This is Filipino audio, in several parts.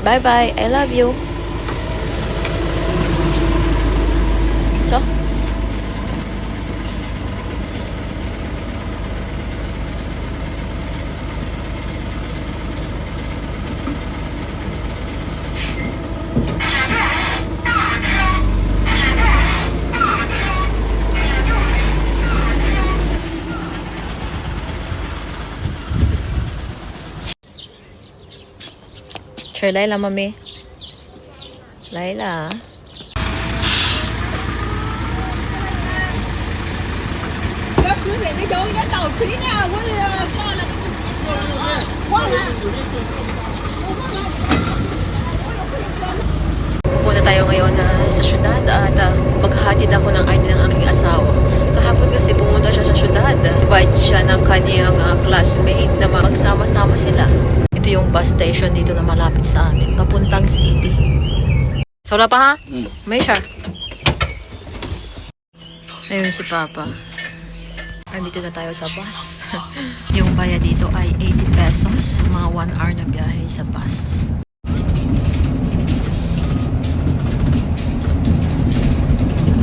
Bye-bye. I love you. So? Sure, Laila, mami. Laila. Pupunta tayo ngayon sa syudad at maghahatid ako ng ID ng aking asawa. Kahapon kasi pumunta siya sa syudad. Invite siya ng kanyang classmate na magsama-sama sila. Ito yung bus station dito na malapit sa amin. Papuntang city. Sola pa ha? May siya. Ayun si Papa. Andito na tayo sa bus. Yung bayad dito ay 80 pesos. Mga 1 hour na biyahe sa bus.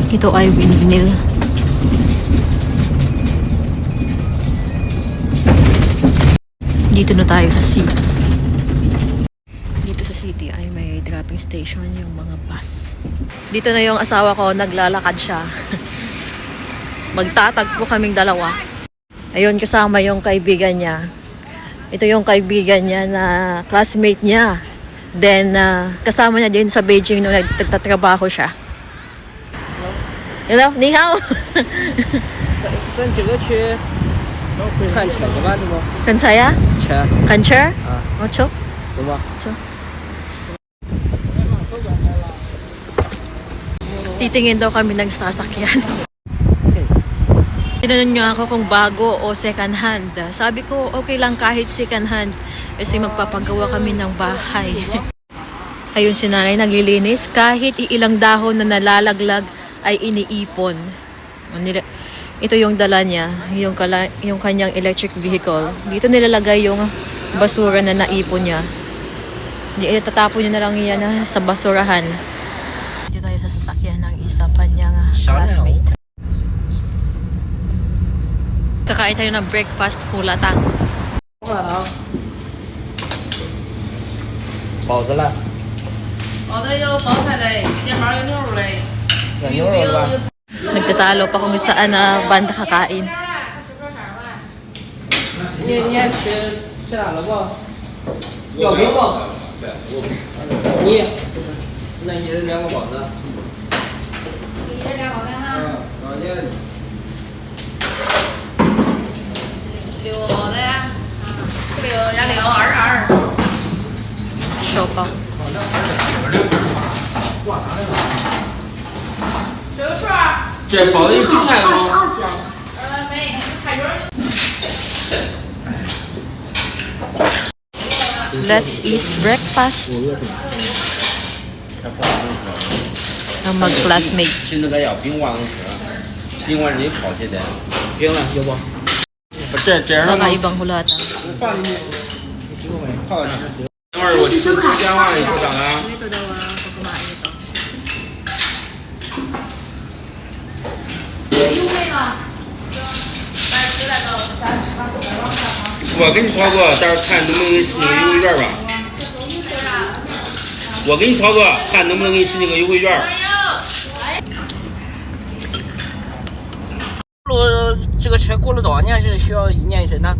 Ito ay windmill. Dito na tayo sa city. Dito sa city ay may dropping station yung mga bus. Dito na yung asawa ko, naglalakad siya. Magtatagpo kaming dalawa. Ayun, kasama yung kaibigan niya. Ito yung kaibigan niya na classmate niya. Then, kasama niya din sa Beijing nung nagtatrabaho siya. Hello, ni hao. 分几个区看车的吧，这不？ Kan saya? 车 Kancher? 啊， Ocho? 对吧？ Titingin daw kami ng sasakyan. Tinanong niya ako kung bago o second hand. Sabi ko, okay lang kahit second hand. Kasi magpapagawa kami ng bahay. Ayun si nanay naglilinis. Kahit ilang dahon na nalalaglag ay iniipon. Ito yung dala niya. Yung kanyang electric vehicle. Dito nilalagay yung basura na naipon niya. Itatapon niya na lang yan sa basurahan. Dito tayo sa sasakyan ng isa pa niyang classmate. Kakain tayo ng breakfast, kulatang. 包子了，好的有包菜类，一号有牛肉类， 有牛肉吧？ Nagtatalo pa kung saan na banda kakain. 你还吃啥了不？要饼不？你，那一人2个包子。一人2包子哈。好的。6个包子呀，6加6 22。 Show pa. 这有数。这包子有韭菜了吗？没，菜卷。 Let's eat breakfast. Ang mag-classmate. 现在要饼丸子吃，饼丸子也好些的。饼了有不？这样的吗？ Kakaibang hulatan. 我放进去，泡下去。等会儿我吃电话你说啥啊？ Ito daw ako kumain ito. 优惠吗？10来个，30块500往上吗？我给你操作，到时候看能不能给你使那个优惠券吧。我给你操作，看能不能给你使那个优惠券。这个车过了多少年是需要1年一审的？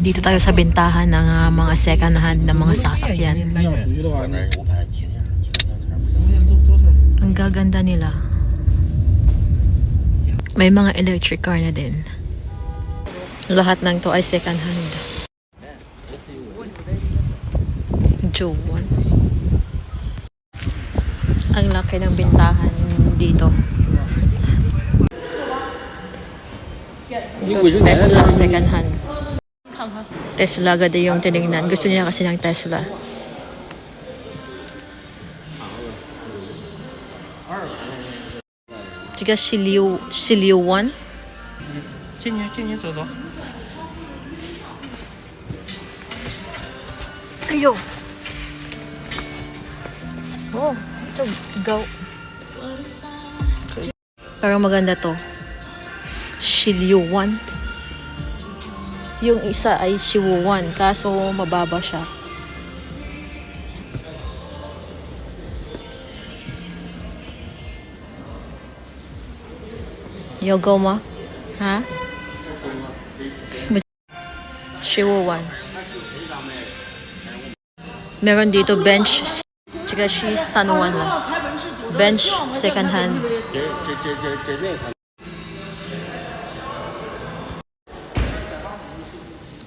Dito tayo sa bentahan ng mga second hand na mga sasakyan. 我把它接点，接点。 Ang gaganda nila. May mga electric car na din. Lahat ng to ay second hand. Jowan. Ang laki ng bintahan dito. Ito, Tesla second hand. Tesla agad yung tinignan. Gusto niya kasi ng Tesla. Tiga Shiliu 1. 进去走走。哎呦 Oh, ito, go. Parang maganda to. Shilyuan. Yung isa ay Shiwuan, kaso mababa siya. Yogo mo? Ha? Shiwuan. Meron dito bench. Tsaka si Sanwan lang. Bench, second hand.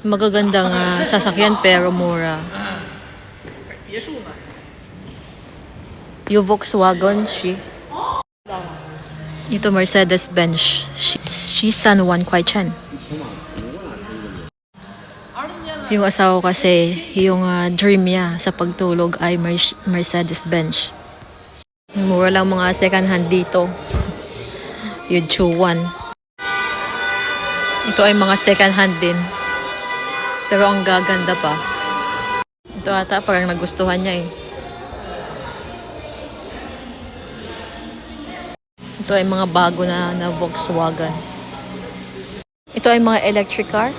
Magagandang sasakyan pero mura. Yung Volkswagen, ito Mercedes-Benz. She Sanwan Kwai-Chen. Yung asawa ko kasi, yung dream niya sa pagtulog ay Mercedes-Benz. Mura lang mga second hand dito. Yung Chuan. Ito ay mga second hand din. Pero ang gaganda pa. Ito ata parang nagustuhan niya eh. Ito ay mga bago na Volkswagen. Ito ay mga electric car.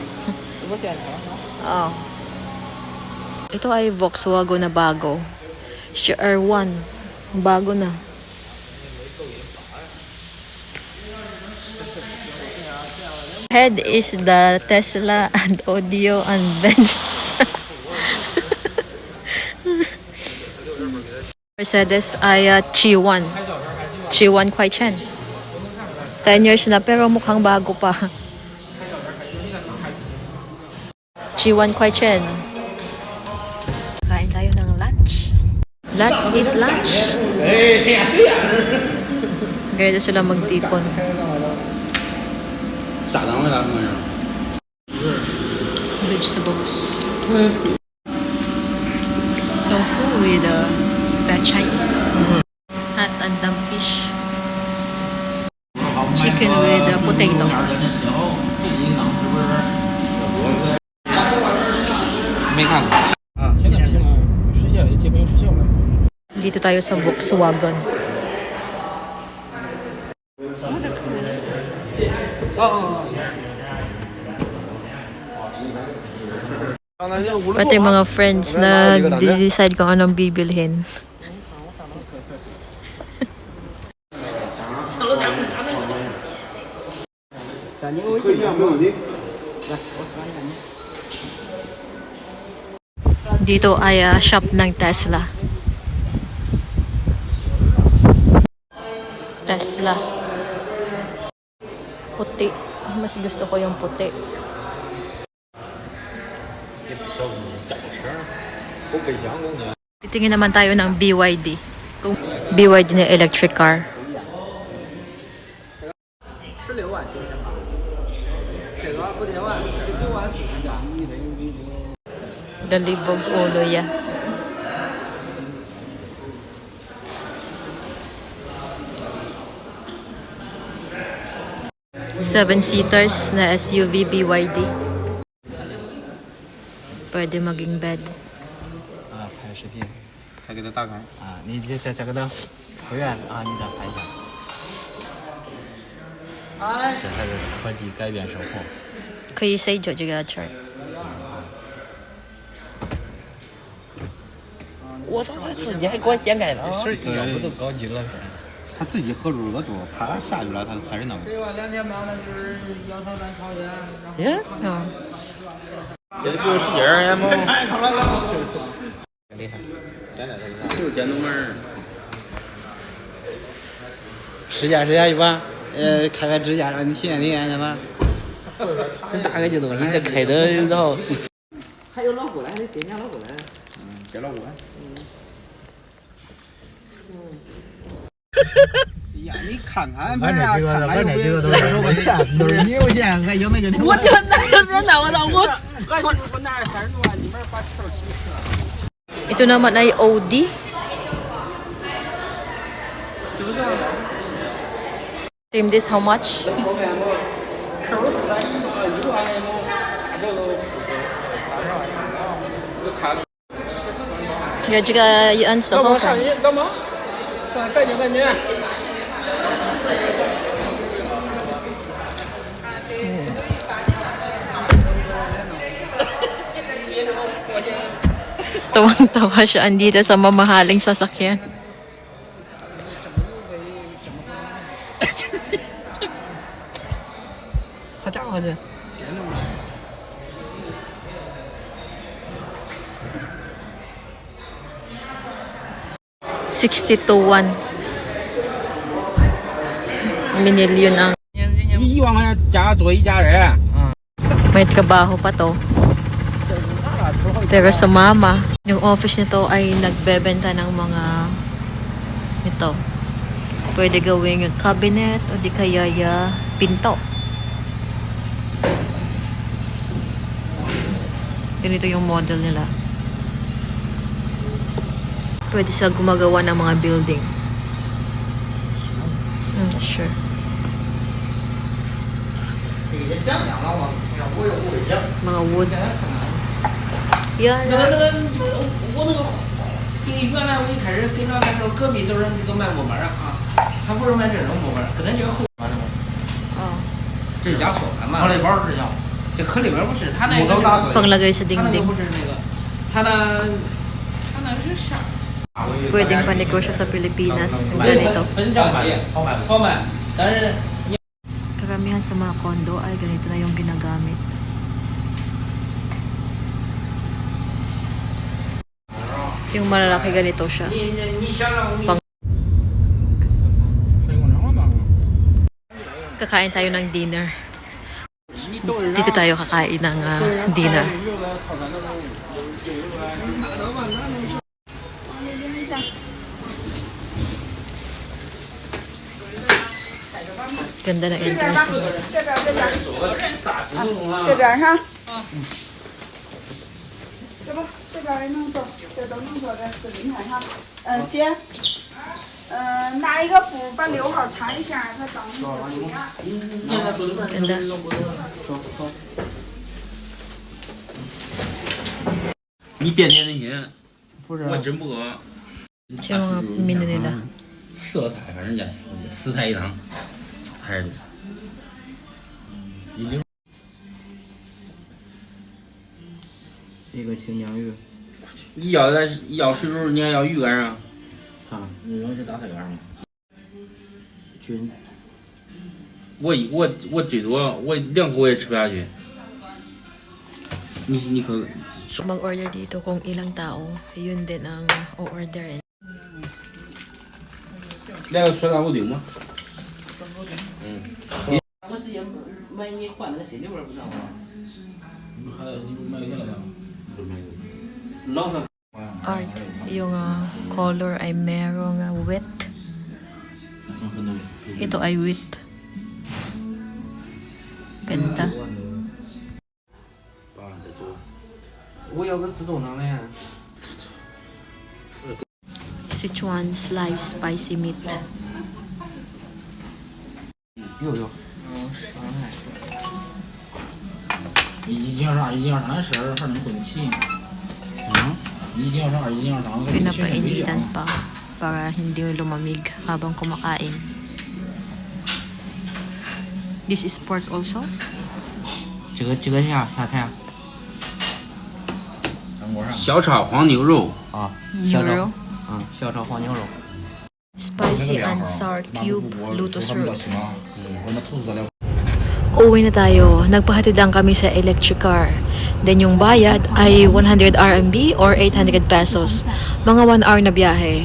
Oh. Ito ay Volkswagen na bago. R1. Bago na. Head is the Tesla and audio and bench. Mercedes ay Chi1. Chi1 Kwai-Chen. 10 years na pero mukhang bago pa. Chi1 Kwai-Chen. Kain tayo ng lunch. Let's eat lunch. Ganito sila magtipon. Vegetables. Tofu with bacchai. Hot and dumb fish. Chicken with potato. 没看过啊，现在不行了，失效了，基本失效了。 Dito tayo sa Volkswagen. Pati mga friends na decide kung anong bibilhin. Dito ay shop ng Tesla. Tesla. Puti. Mas gusto ko yung puti. Titingin naman tayo ng BYD. BYD na electric car. 16万9千八，这个不10万，19万40加。 Galibog ulo ya. Seven-seaters na SUV BYD. Pwede maging bed. 啊，拍视频，再给它打开啊，你再给它复原啊，你再拍一下。这还是科技改变生活。可以 say 就这个词儿。我操，他自己还给我掀开了。是，要不都高级了。他自己合住额度，啪下去了，他就开始弄。给我2天半的是腰炒蛋炒盐。耶？嗯。这不是使劲儿吗？厉害。现在是啥？就是电动门。试驾一把，开开支架，让你体验体验去吧。真大个这东西，这开的然后。还有老虎来，这今年老虎来。接老虎。呀，你看看，反正这个都是我钱，都是你有钱，还有那就我就哪有钱拿我拿我拿30多万，你们把车骑死。 Ito naman ay Audi. Team this how much? Gaji ka yan sa 老 ko 蒙上去，老蒙，上赶紧赶紧。 Tawang-tawa siya andito sa mamahaling sasakyan. Hadi. 62-1. Minilyon ang 你1万块钱加坐一家人， may trabaho pa to. Pero sumama. Yung office nito ay nagbebenta ng mga ito. Pwede gawing cabinet o di kaya pinto. Ganito yung model nila. Pwede sila gumagawa ng mga building. Sure. 给人家讲了吗？哎呀，我也不会讲。 Mga wood. Yan. 我那个跟原来我一开始跟老板说，隔壁都是这个卖木板啊，他不是卖这种木板，跟咱这个后， Oh. 这是加锁盘嘛壳？里包是这样，这壳里边不是，他那个是木头打碎。 Panglagay sa 他那个 dingding. 不是那个，他那是啥？ Pwedeng panegosyo sa Pilipinas.分 Ganito. 分账期，好卖，但是 Karamihan sa mga kondo ay ganito na yung ginagamit. Yung malalaki ganito siya. 你想让你 Kakain tayo ng dinner. Dito tayo kakain ng dinner. Ganda ng entrance. 这边上，这不这边也能走，这都能走，这视频看哈。姐，拿一个布把6号擦一下，它当时这样。 Ganda.你别点那些，我真不饿。 Siya yung mga menu nila. 4个菜，反正加4菜一汤，30多。一个青江鱼，你要水煮，你还要鱼干啊？啊，你扔些大菜干吗？菌。我最多我2口我也吃不下去。你可 Mag-order dito kung ilang tao. Yun din ang o-orderin. 来个酸辣锅顶吗？我之前买你换那个心里味不知道吗？老的。 Art. Yung color ay merong wet. Ito ay wet. Ganda. 我要个自动挡的呀。 Sichuan sliced spicy meat. 有。1斤2、1斤2、32还能混气。1斤2、1斤2、Pinapainitan pa para hindi lumamig habang kumakain. This is pork also? 这个啥菜啊？张锅上。小炒黄牛肉。啊， Neuro? 小炒黄牛肉。 Spicy and sour cube luto syrup. 我们吐司了。 Uuwi na tayo. Nagpahatid lang kami sa electric car. Then yung bayad ay 100 RMB or 800 pesos. Mga 1 hour na biyahe.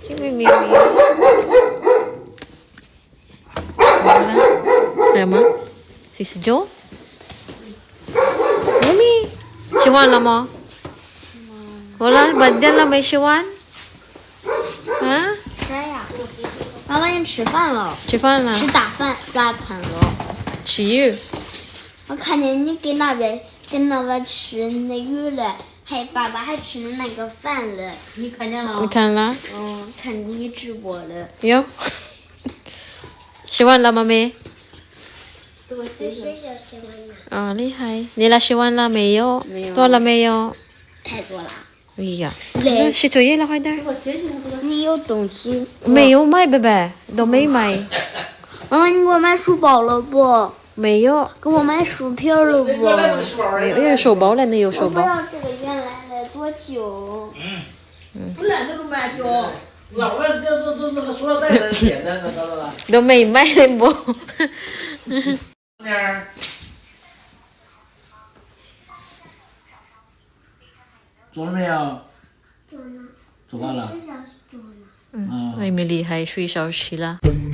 Si Mimi. Wala. Ayun mo? Sis Jo? Mimi! Siwan lang mo? Wala? Ba't yan lang may siwan? Ha? 谁呀？妈妈，你吃饭了？吃饭啦？吃大饭，刷盘了。吃鱼？我看见你跟那边吃那鱼了，爸爸还吃那个饭了。你看见了？你看了？看你直播了。有。吃完了吗没？我在学校吃完了。哦，厉害！你俩吃完了没有？没有。多了没有？太多了。哎呀，那写作业了，快点。你有东西？没有买，贝贝都没买。妈妈，你给我买书包了不？没有。给我买薯片了不？没有，有手包了，那有手我不包。要这个原来的，多旧。本来都是蛮旧。老了，这那个塑料袋子扁的，知道吧？都没买的不？那儿做了没有？做呢。做完了。学校做呢。嗯，艾米丽还睡着去了。嗯。